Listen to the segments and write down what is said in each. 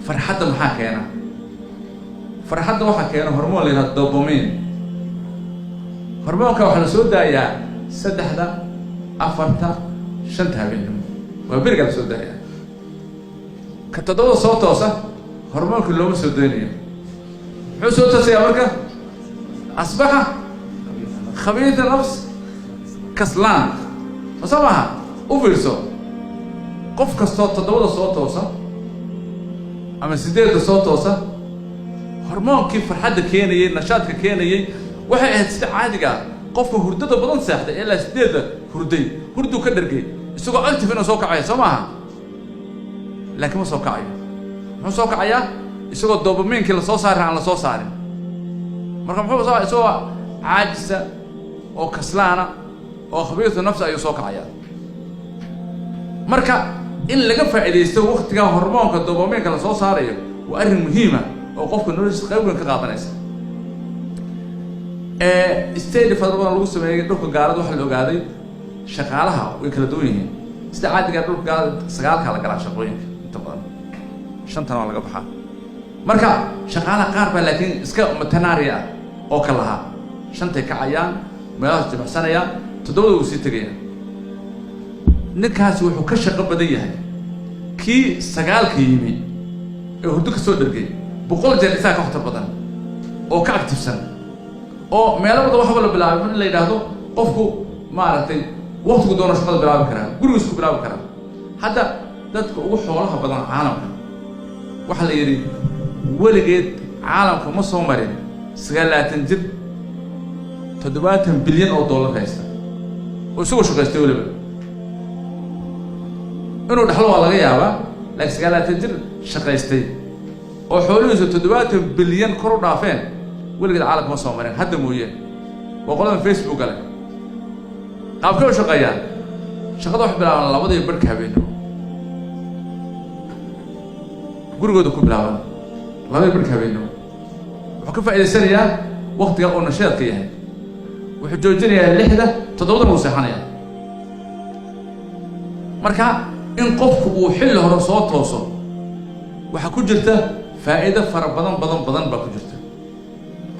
فرحة محاكينا فرحة وحكينا هرمون لنا الدوبامين هرمون كوحنا سودا يا سدحدا أفرتا شنتها بينهم وبرجع سودا يا كتدور صوت توصة هرمون كلهم سودانيين حو صوت سيارك أصبح خبيث النفس كسلان وصباح وفيرسو قف كصوت تدور صوت توصة أما سيدير صوت توصة هرمون كيف فرحة كيني نشاط كيني waxay ahayd sida caadiga qofka hurdada badan seexda ilaa 8 hurdu ka dhargay isagoo active inuu soo kacayo Soomaha laakiin ma soo kacayo wuxuu soo kacayaa isagoo dopamine la soo saaray aan la soo saarin marka muxuu soo isagoo caajisa oo kaslaana oo khabiirta nafsi ayuu soo kacayaa marka in laga faa'iideysto waqtiga hormoonka dopamine la soo saarayo waa arrin muhiim ah oo qofka noloshiisa qayb weyn ka qaadanaysa استيد فضل لو سمي دولك غارد waxa la ogaaday shaqaalaha way kala duwan yihiin sida caadiga dulka sagaal kala galaa shaqooyinka inta badan shantana waa laga baxaa marka shaqaalaha qaar baa laakiin iska matanaariya oo kala laha shantay kacayaan meelaha jimacsanaya todobada uu sii tagayaan ninkaas wuxuu ka shaqo badan yahay kii sagaalka yimi ee hurdo ka soo dhargay boqol jeer isaa ka xota badan oo ka activesan oo meelada waxa la bilaabay in la yiraahdo qofku maaragtay waqtigu doono shaqada bilaabi kara guriga isku bilaabi kara hadda dadka ugu xoolaha badan caalamka waxa la yiri waligeed caalamka ma soo marin 90 jir 7 bilyan oo dollar haysta oo soo shaqaystay waliba inuu dhaxlo waa laga yaabaa laakiin 90 jir shaqaystay oo xoolihiisu 7 bilyan kor u dhaafeen ولقد عالم مصر مرين هذا مويه وقولنا فيسبوك عليه قابلوا شقيان شقدوا واحد بلا الله بدي يبركها بينه قولوا دكتور بلا الله بدي يبركها بينه وكيف إذا سريع وقت قالوا نشاط كيان وحجوجني اللحدة تدور الموسيقانية مركا إن قفك وحله رصوت توصل وحكون جلته فائدة فرق بدن باكو جلته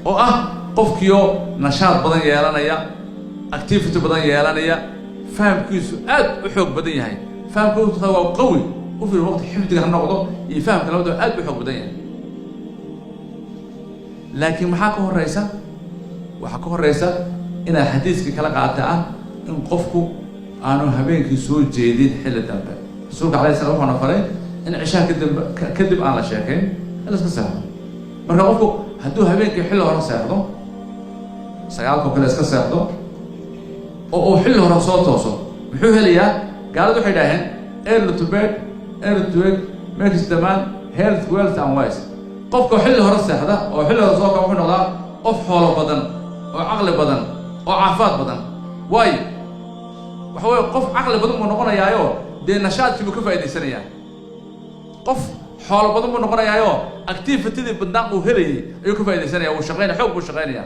oo ah qofkiyo nashaad badan yeelanaya activity badan yeelanaya fahamkiisu aad u xoog badan yahay fahamkiisu waa qawi u fi waqti xifdiga noqdo iyo fahamka labadaba aad u xoog badan yahay laakiin waxa ka horeysa ina xadiiska kala qaata ah in qofku aanu habeenkii soo jeedin xilli dambe rasuulka kaleey salaam waxaan faray in cishaa kadib aan la sheekayn la iska saaro marka qofku hadduu habeenkii xilli hore seexdo sagaalka kale iska seexdo oo xilli hore soo tooso muxuu helayaa gaaladu waxay dhaaheen early to bed early to wake makes the man health wealth and wise qofka xilli hore seexda oo xilli hore soo kaco wuxuu noqdaa qof xoolo badan oo caqli badan oo caafimaad badan waay waxa weeye qof caqli badan uu noqonayaayo dee nashaadkii buu ka faa'iidaysanayaa qof حال بدن من نقرأ ياهو activity بدنا وهلي أيوة كيف إذا سنة وشغلنا حب وشغلنا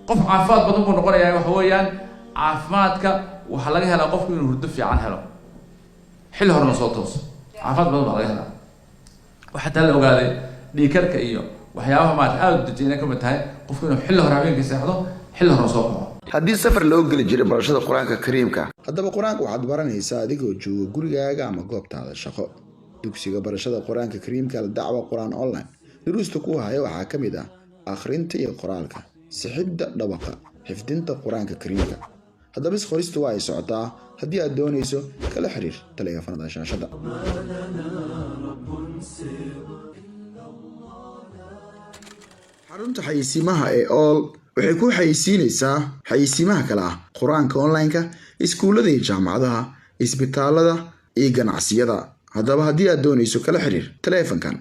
قف عفات بدن من نقرأ ياهو هو يعني عفاتك وحلاقيها لا قف من هردفي عنها له حل هرنا صوتوس عفات بدن حلاقيها وحتى لو قال لي كرك إياه وحياها ما تعود تجينا كم تهاي قف من حل هرنا بين كيسحده حل هرنا صوته haddii safar loo geli jiray barashada quraanka kariimka haddaba quraanka waxaad baranaysaa adigoo jooga gurigaaga ama goobtaada shaqo dugsiga barashada quraanka kariimka la dacwa quraan online duruusta ku haya waxa kamid ah akhrinta iyo qoraalka sixidda dhawaqa xifdinta quraanka kariimka haddaba isqoristu waa ay socotaa haddii aad doonayso kala xiriir taleefanada shaashada xarunta xayisiimaha ee all waxay ku xayisiinaysaa xayisiimaha kala ah quraanka online-ka iskuulada iyo jaamacadaha isbitaalada iyo ganacsiyada haddaba haddii aad doonayso kala xiriir taleefankan